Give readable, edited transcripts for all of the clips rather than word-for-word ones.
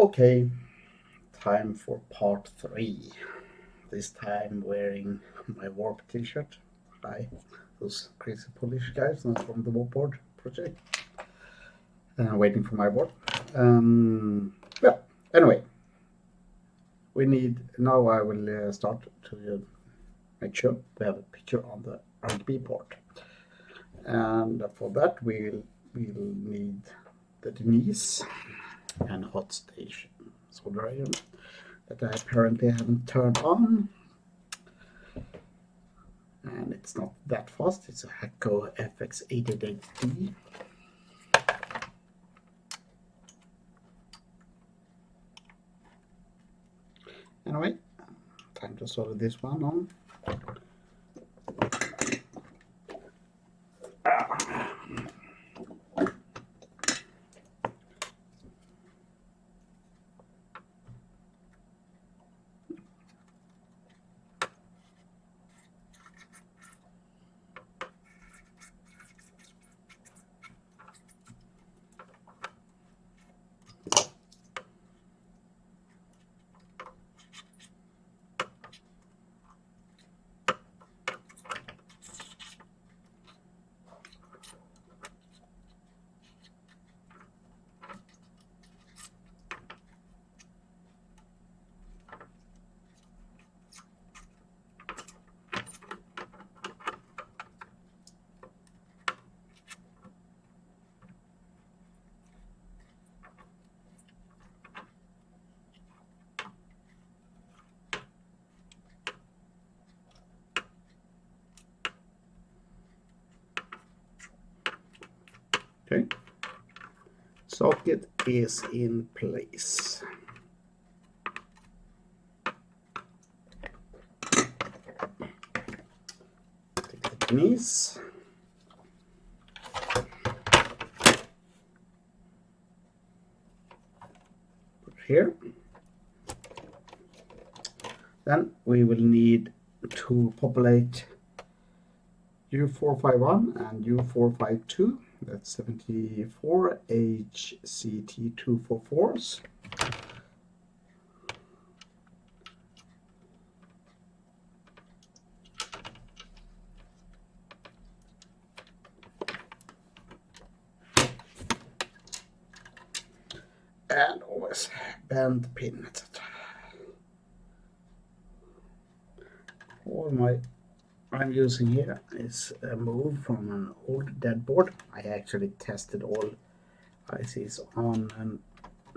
Okay, time for part 3. This time wearing my warp t-shirt. Hi, those crazy Polish guys not from the board project. Waiting for my board. Yeah, anyway, we need, now I will start to make sure we have a picture on the RGB port. And for that we'll need the Denise and hot station solder iron that I apparently haven't turned on. And it's not that fast, it's a Hakko FX888D. Anyway, time to solder this one on. Okay, socket is in place. Take the Denise. Put here. Then we will need to populate U451 and U452. That's 74 HCT244s. And always bend pin, etc. All I'm using here is a move from an old dead board. I actually tested all ICs on a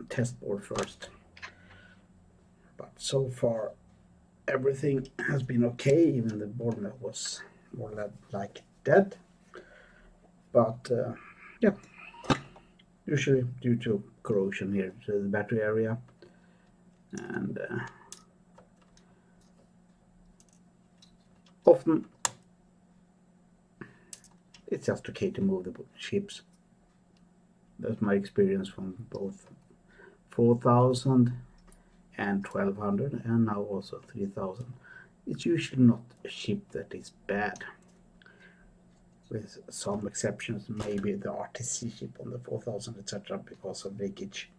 test board first, but so far everything has been okay, even the board that was more like dead. But yeah, usually due to corrosion here to the battery area, and often it's just okay to move the chips. That's my experience from both 4000 and 1200 and now also 3000. It's usually not a chip that is bad, with some exceptions, maybe the RTC chip on the 4000 etc. because of leakage.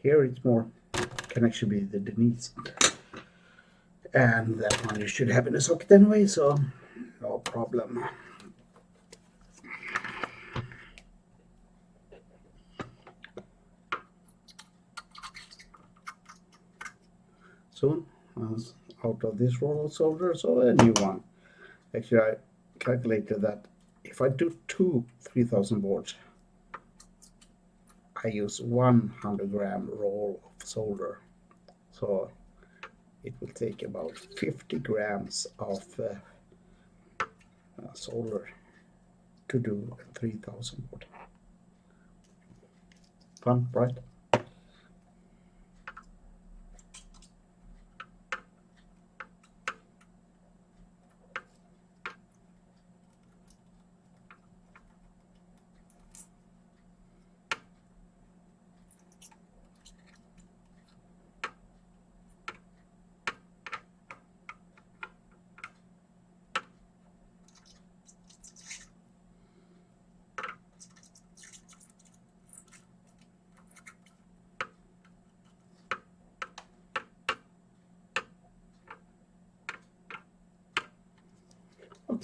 Here it's more, can actually be the Denise, and that one you should have in a socket anyway, so no problem. Soon out of this roll of solder, so a new one. Actually, I calculated that if I do 2 3000 boards, I use 100 gram roll of solder, so it will take about 50 grams of solder to do a 3000 board. Fun, right?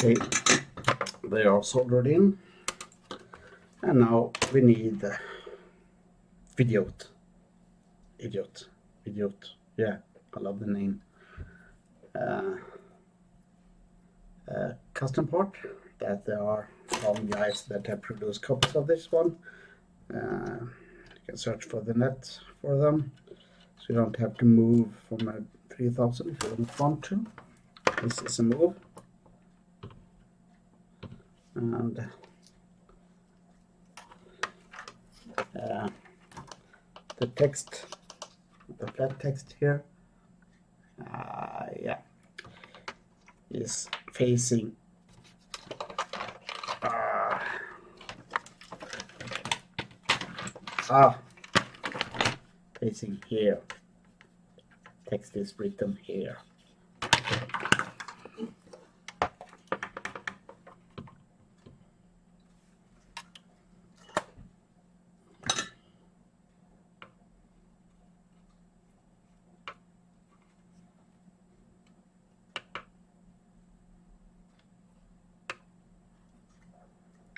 Okay, they are soldered in, and now we need the idiot. Yeah, I love the name. Custom part that there are some guys that have produced copies of this one. You can search for the net for them, so you don't have to move from a 3000 if you don't want to. This is a move, and the text, the flat text here, yeah, is facing facing here. Text is written here.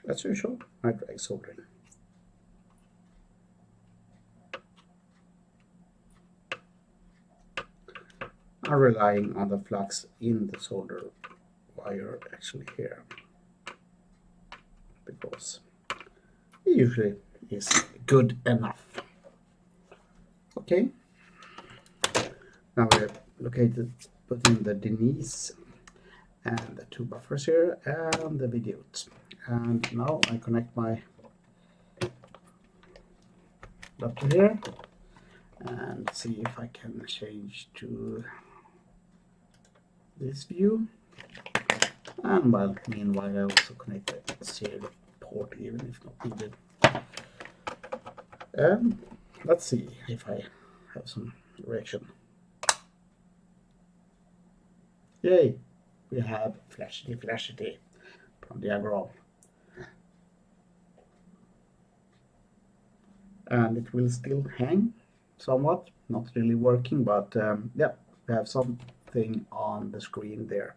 As usual, I drag soldering. I'm relying on the flux in the solder wire actually here, because it usually is good enough. Okay, now we have located, put in the Denise and the two buffers here and the videos. And now I connect my adapter here and see if I can change to this view. And well, meanwhile I also connect the serial port even if not needed. And let's see if I have some reaction. Yay! We have flashity from the diagram. And it will still hang somewhat, not really working, but yeah, we have something on the screen there.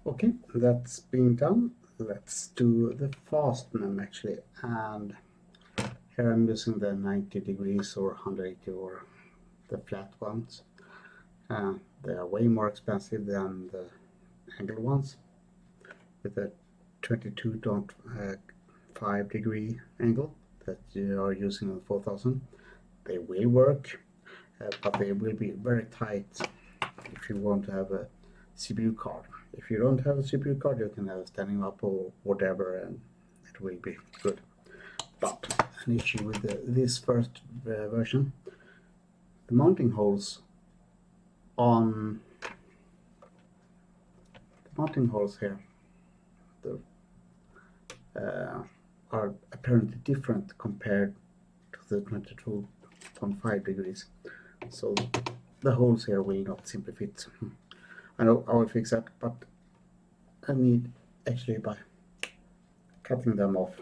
Okay, that's being done. Let's do the Fastmem actually, and here I'm using the 90 degrees or 180 or the flat ones. They are way more expensive than the angle ones with a 22.5 degree angle that you are using on 4000. They will work, but they will be very tight if you want to have a CPU card. If you don't have a CPU card, you can have a standing up or whatever, and it will be good. But an issue with this first version, the mounting holes on the mounting holes here are apparently different compared to the 22.5 degrees. So the holes here will not simply fit. I know I will fix that, but I need actually by cutting them off.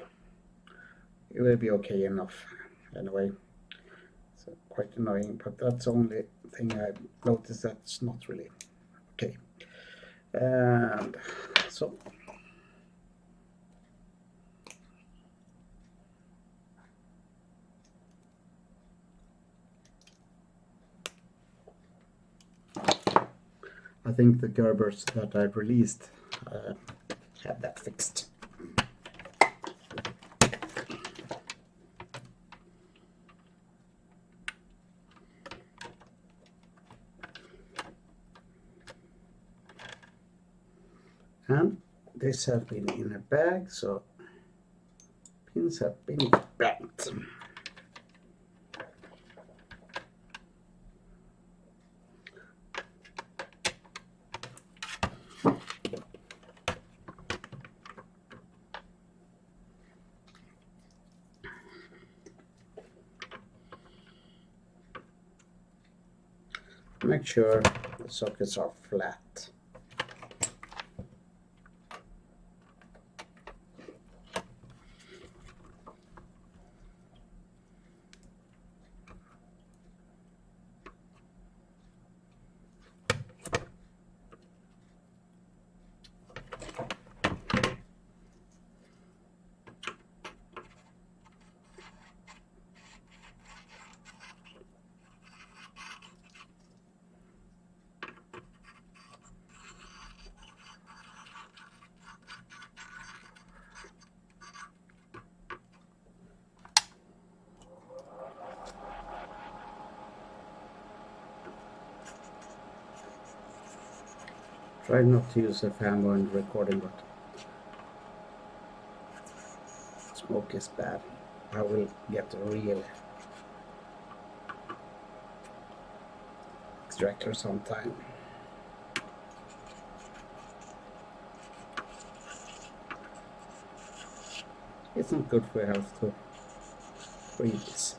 It will be okay enough anyway. So quite annoying, but that's the only thing I noticed that's not really okay. And so I think the Gerbers that I've released have that fixed. And this has been in a bag, so pins have been bent. Make sure the sockets are flat. Try not to use a fan while recording, but smoke is bad. I will get a real extractor sometime. It's not good for your health to breathe this.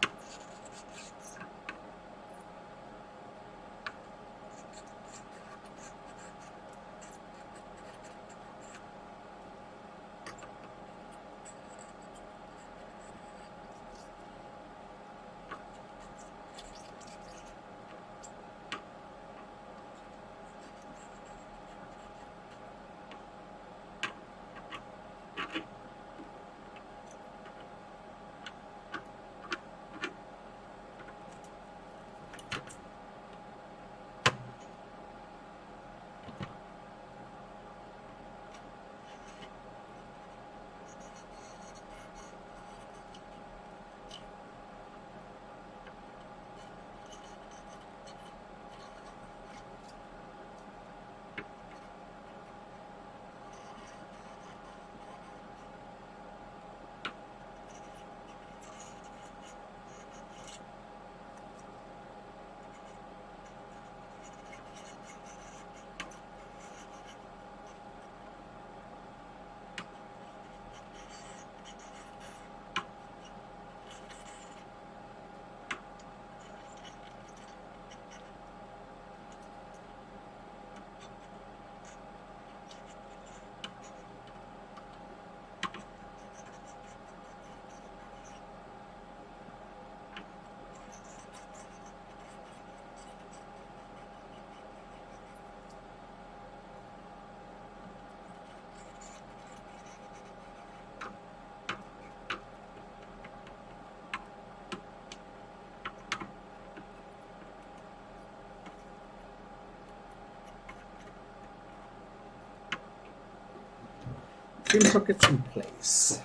Pin sockets in place.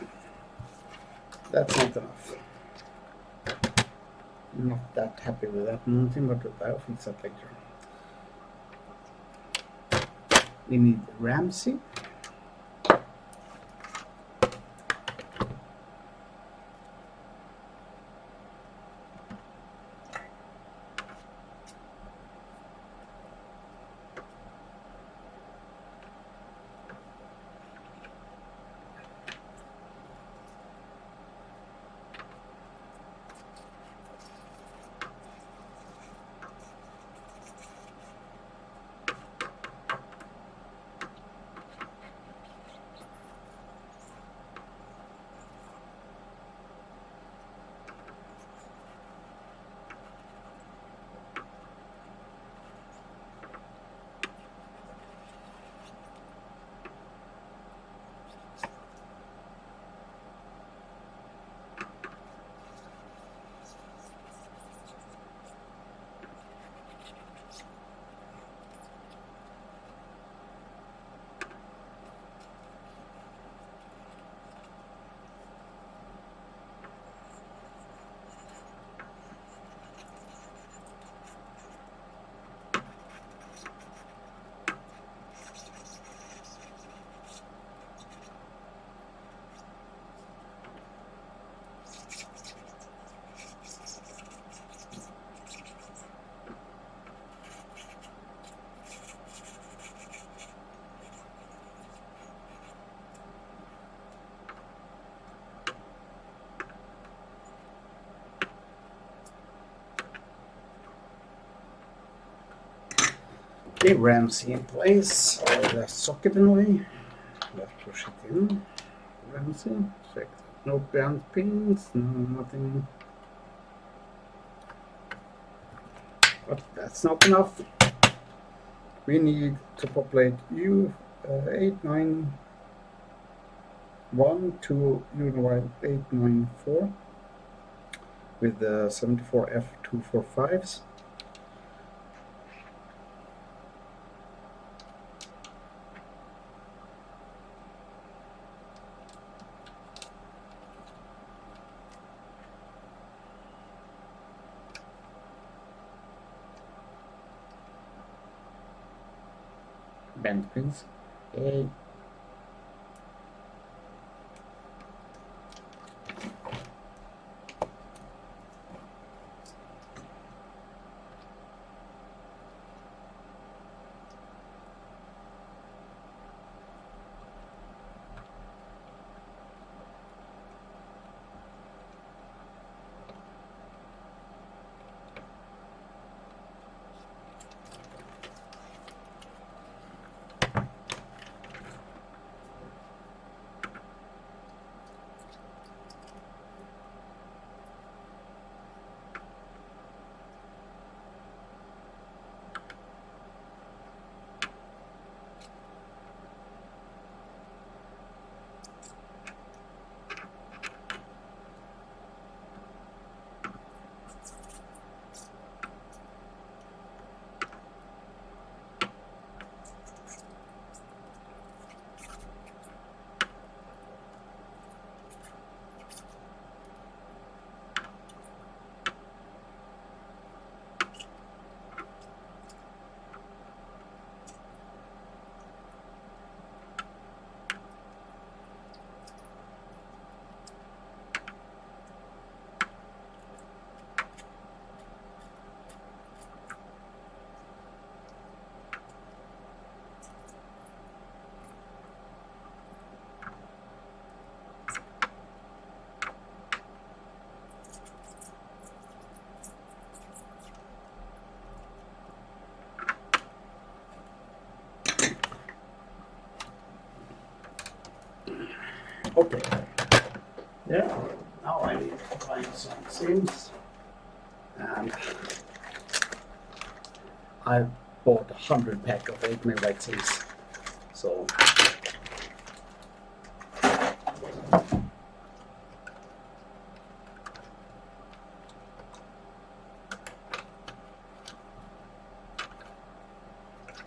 That's not enough. I'm not that happy with that mounting, but I'll fix that later. We need ReAmiga. Okay, ReAmiga in place. The socket in the way. Let's push it in. ReAmiga. Check. No ground pins. No nothing. But that's not enough. We need to populate U891 to U894 with the 74F245s. bent pins. Okay. Yeah, now I need to find some sims, and I bought 100 pack of 8 megabyte sims. So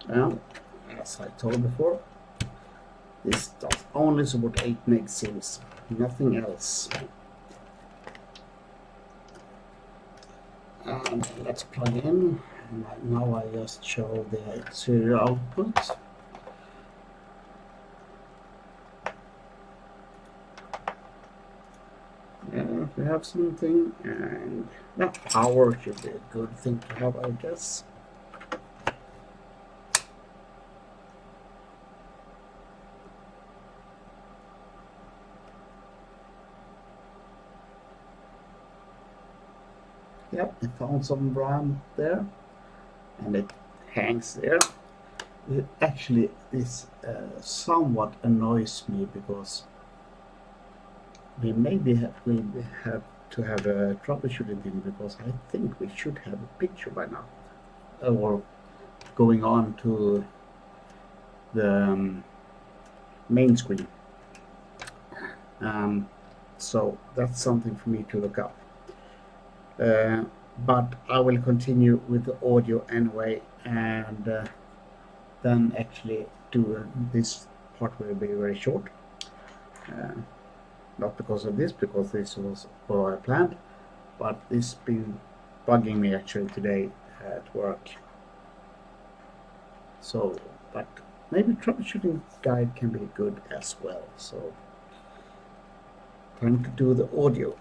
yeah, as I told before, this does only support 8 meg sims, nothing else. And let's plug in. Right now I just show the serial output. Yeah, we have something, and that power should be a good thing to have, I guess. Yep, I found some RAM there, and it hangs there. Actually, this somewhat annoys me because we maybe will have to have a troubleshooting thing, because I think we should have a picture by now, or going on to the main screen. So that's something for me to look up. But I will continue with the audio anyway, and then actually do this part will be very short. Not because of this, because this was what I planned, but this been bugging me actually today at work. So, but maybe troubleshooting guide can be good as well. So, time to do the audio.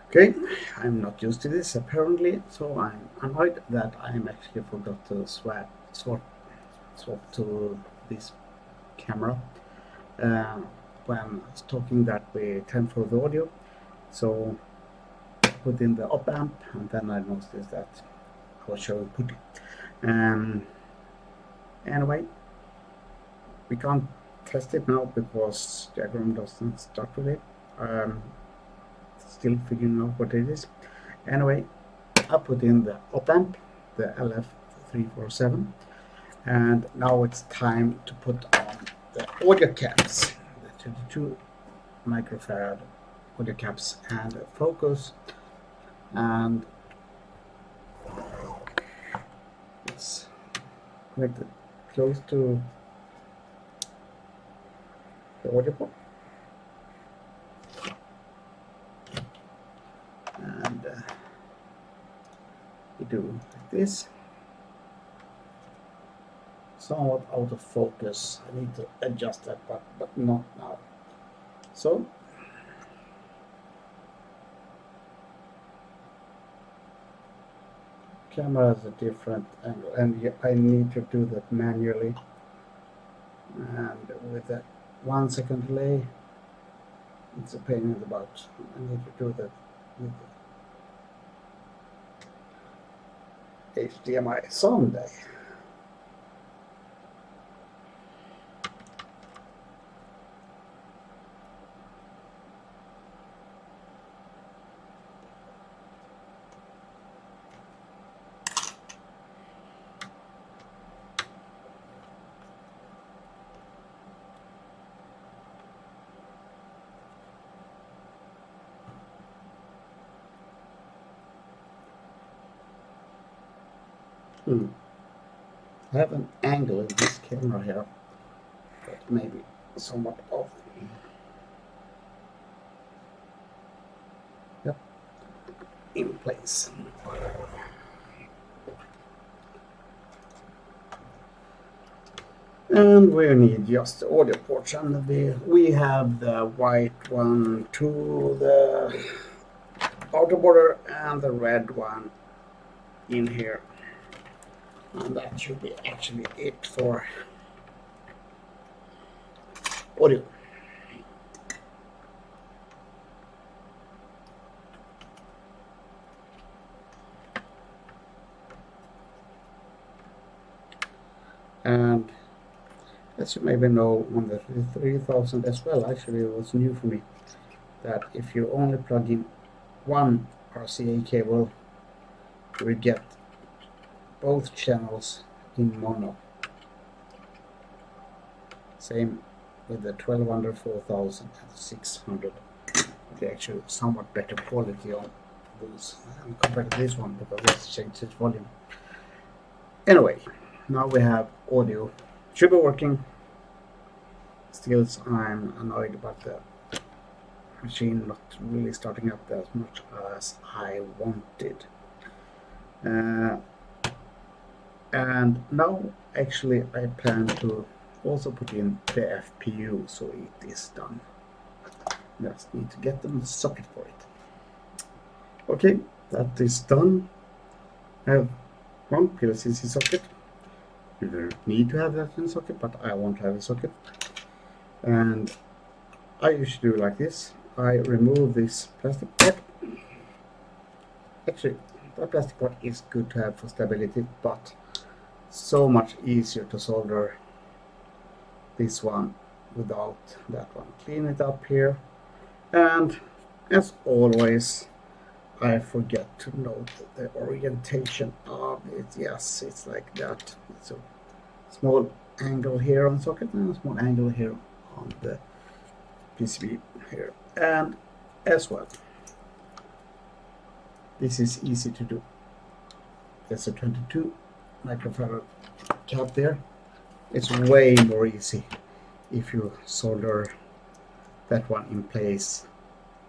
Okay, I'm not used to this apparently, so I'm annoyed that I actually forgot to swap to this camera when talking that we tend for the audio. So put in the op amp, and then I noticed that I was showing putty. Anyway, we can't test it now because diagram doesn't start with it. Still figuring out what it is. Anyway, I put in the op amp, the LF347, and now it's time to put on the audio caps, the 22 microfarad audio caps, and focus, and it's connected close to the audio port, and we do like this. somewhat out of focus. I need to adjust that, but not now. So camera has a different angle, and I need to do that manually. And with that 1 second delay, it's a pain in the butt. I need to do that with HDMI someday. I have an angle in this camera here that may be somewhat off. Yep, in place. And we need just the audio ports, and we have the white one to the outer border and the red one in here. And that should be actually it for audio. And as you maybe know, on the 3000 as well, actually it was new for me, that if you only plug in one RCA cable, you will get both channels in mono. Same with the 1200, 4000 and 600. They actually somewhat better quality on those compared to this one, because let's change its volume. Anyway, now we have audio. Should be working. Still, I'm annoyed about the machine not really starting up as much as I wanted. And now actually I plan to also put in the FPU, so it is done. Just need to get them the socket for it. Okay, that is done. I have one PLCC socket. You don't need to have that in socket, but I want to have a socket. And I usually do like this. I remove this plastic part. Actually, that plastic part is good to have for stability, but so much easier to solder this one without that one. Clean it up here, and as always, I forget to note the orientation of it. Yes, it's like that. It's a small angle here on the socket and a small angle here on the PCB here. And as well, this is easy to do. There's a 22 microfarad cap there. It's way more easy if you solder that one in place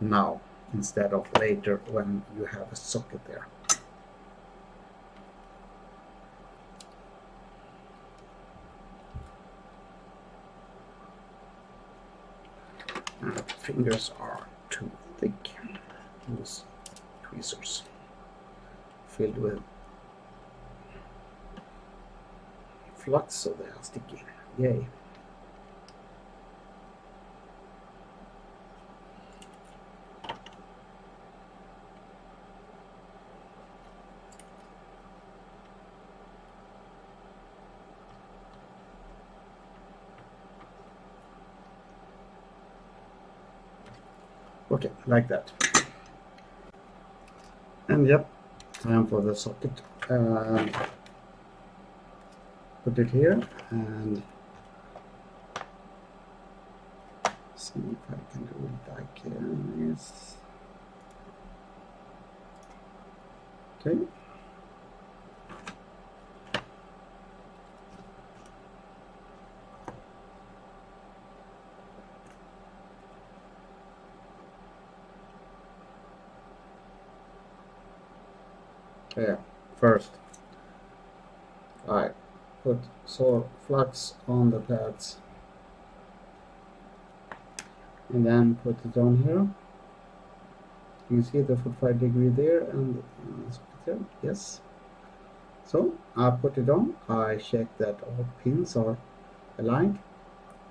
now instead of later when you have a socket there. And fingers are too thick. Use tweezers filled with flux so they are sticky. Yay. Okay, like that. And yep, time for the socket. Put it here and see if I can do it like this. Okay. Yeah, first I put flux on the pads and then put it on here. You can see the 45 degree there and there. Yes. So I put it on. I check that all pins are aligned.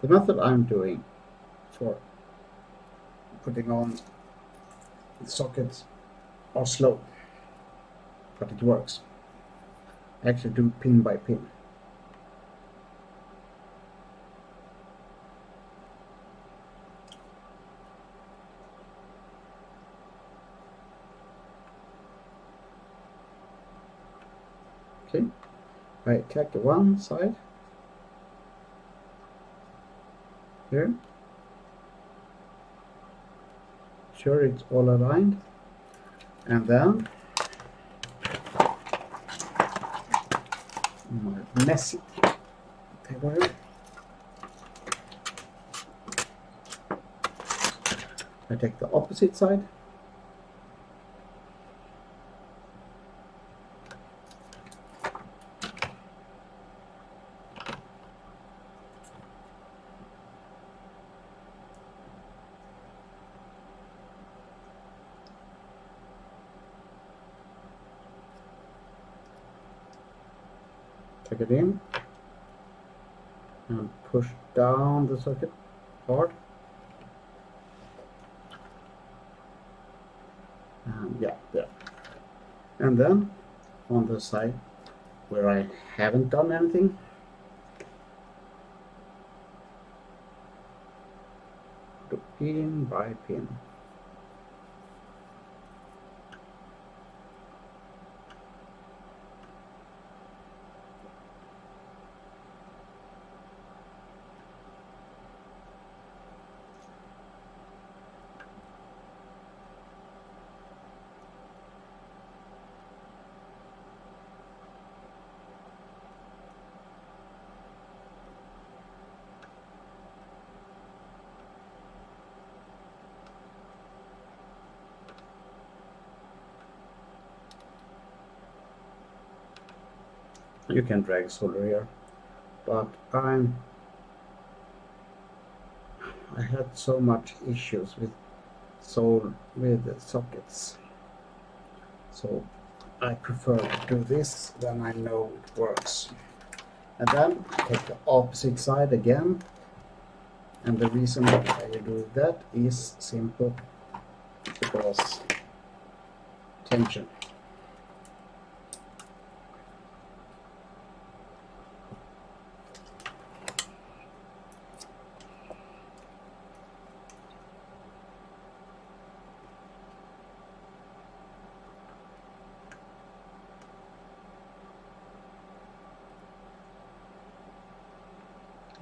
The method I'm doing for putting on the sockets are slow, but it works. I actually do pin by pin. Okay, I check the one side here. Sure it's all aligned, and then my messy paper. I take the opposite side. Take it in and push down the socket hard. And yeah, there. And then on the side where I haven't done anything, do pin by pin. You can drag solder here, but I had so much issues with the sockets, so I prefer to do this, then I know it works. And then take the opposite side again, and the reason why I do that is simple, because tension.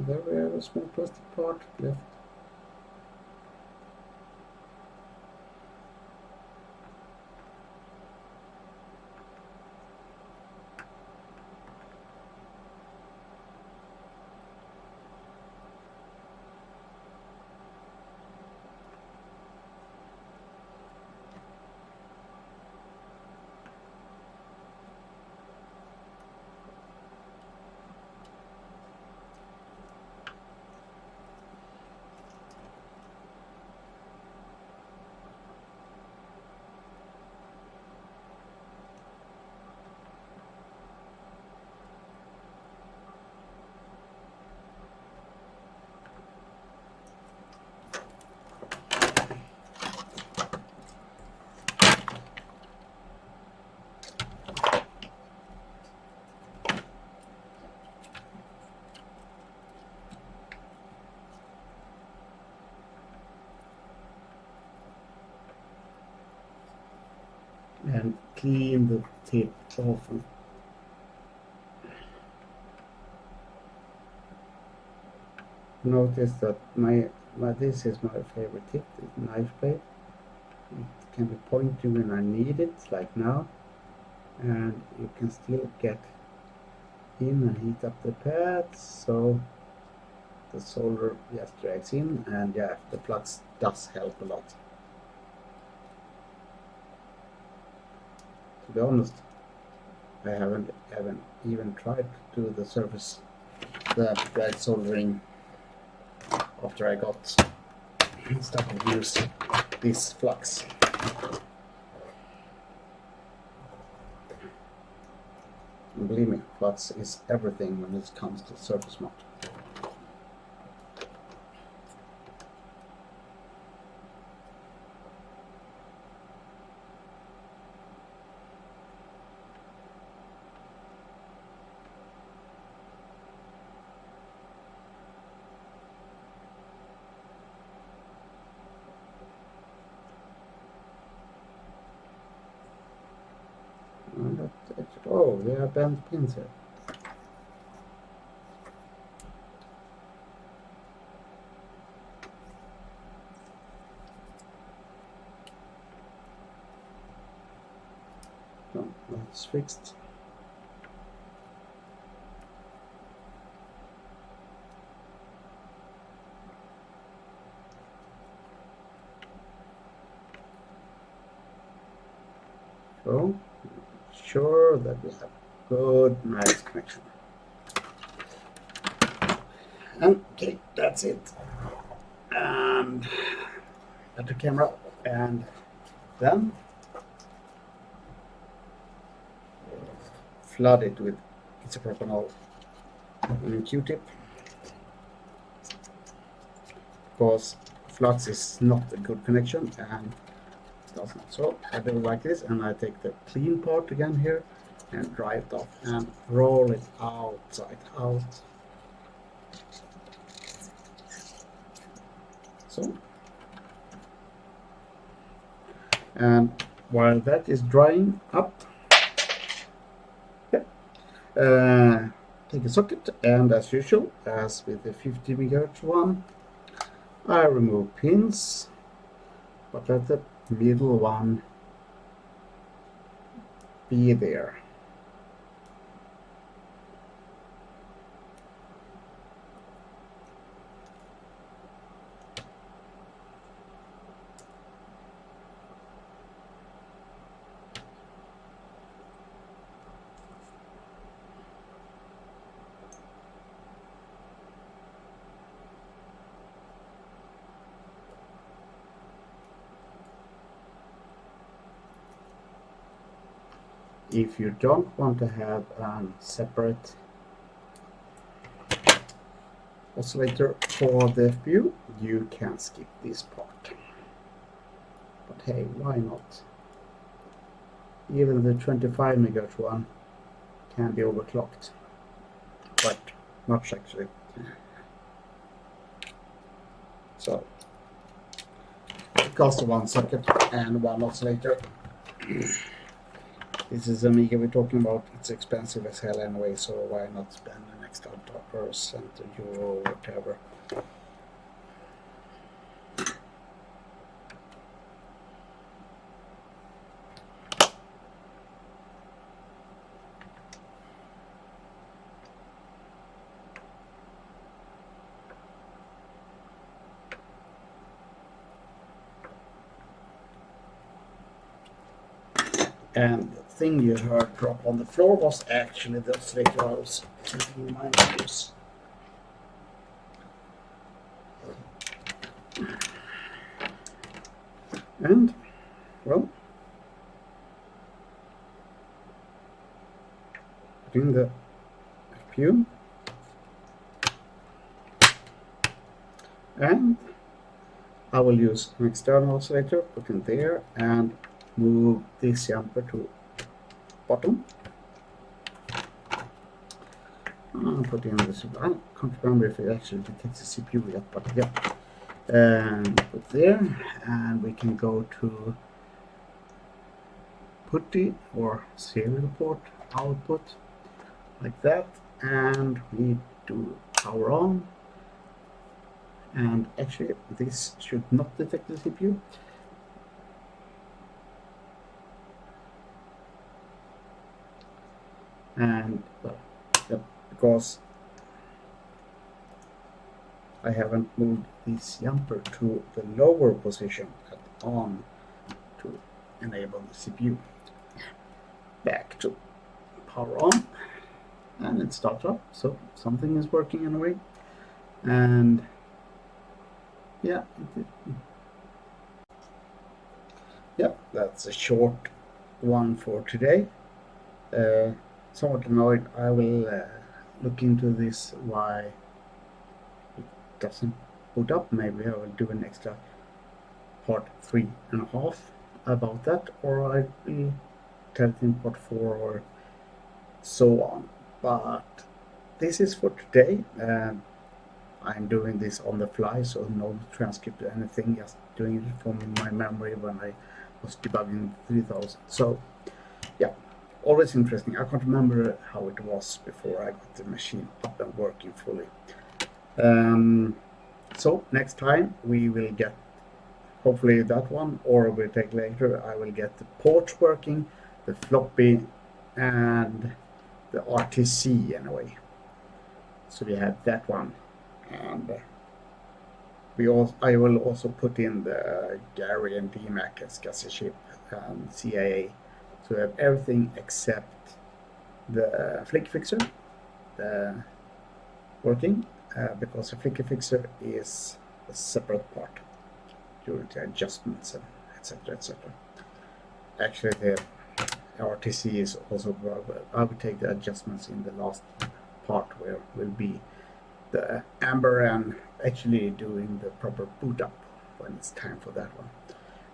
There we have a small plastic part left. And clean the tip often. Notice that this is my favorite tip, this knife blade. It can be pointy when I need it, like now, and you can still get in and heat up the pads, so the solder just drags in, and yeah, the flux does help a lot. To be honest, I haven't even tried to do the surface, the guide soldering after I got started to use this flux. And believe me, flux is everything when it comes to surface mount. Oh, there are bent pins here. No, that's fixed. So, sure that we have good, nice connection. And okay, that's it. And at the camera, and then flood it with isopropanol and Q-tip, because flux is not a good connection and it doesn't. So I do it like this, and I take the clean part again here and dry it off and roll it outside out. So, and while that is drying up, take a socket, and as usual, as with the 50 MHz one, I remove pins, but let the middle one be there. If you don't want to have a separate oscillator for the FPU, you can skip this part. But hey, why not? Even the 25 MHz one can be overclocked. Quite much actually. So, it costs one socket and one oscillator. This is Amiga we're talking about. It's expensive as hell anyway, so why not spend an extra $1, euro, or whatever. And the thing you heard drop on the floor was actually the oscillator I was keeping in mind to use. And, well, in the FPU, and I will use an external oscillator, put in there, and move this jumper to bottom. I'll put in this. I can't remember if it actually detects the CPU yet, but yeah. And put there, and we can go to putty or serial port output like that, and we do power on. And actually, this should not detect the CPU. And well, yep, because I haven't moved this jumper to the lower position at on to enable the CPU. Back to power on, and it starts up, so something is working anyway. And yeah, that's a short one for today. Somewhat annoyed. I will look into this, why it doesn't boot up. Maybe I will do an extra part 3.5 about that, or I will tell it in part 4 or so on. But this is for today. I'm doing this on the fly, so no transcript or anything, just doing it from my memory when I was debugging 3000. So yeah, always interesting. I can't remember how it was before I got the machine up and working fully. So next time we will get, hopefully that one, or we'll take later, I will get the port working, the floppy, and the RTC anyway. So we have that one, and I will also put in the Gary and DMAC as SCSI chip and CIA. So we have everything except the flicker fixer working, because the flicker fixer is a separate part during the adjustments and etc. etc. Actually, the RTC is also, I will take the adjustments in the last part, where will be the amber and actually doing the proper boot up when it's time for that one.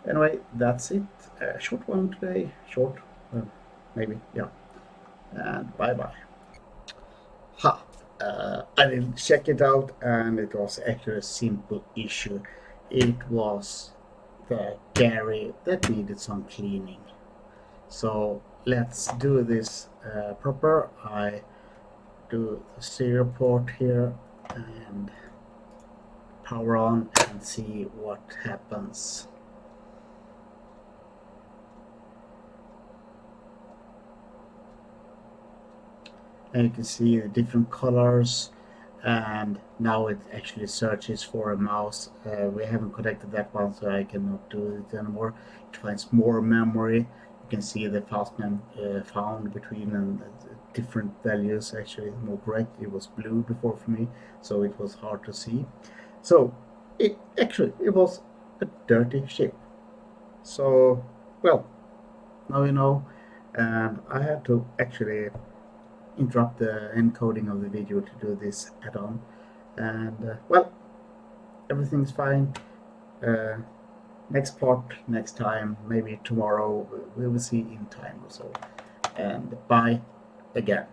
Anyway, that's it. Short one today. Short, maybe, yeah. And bye bye. I did check it out, and it was actually a simple issue. It was the Gary that needed some cleaning. So let's do this proper. I do the serial port here and power on and see what happens. And you can see the different colors, and now it actually searches for a mouse. We haven't connected that one, so I cannot do it anymore. It finds more memory. You can see the Fastmem found between and different values. Actually, more correct, it was blue before for me, so it was hard to see. So it was a dirty chip. So well, now you know. And I had to actually interrupt the encoding of the video to do this add-on, and well, everything's fine. Next part next time, maybe tomorrow, we will see in time or so. And bye again.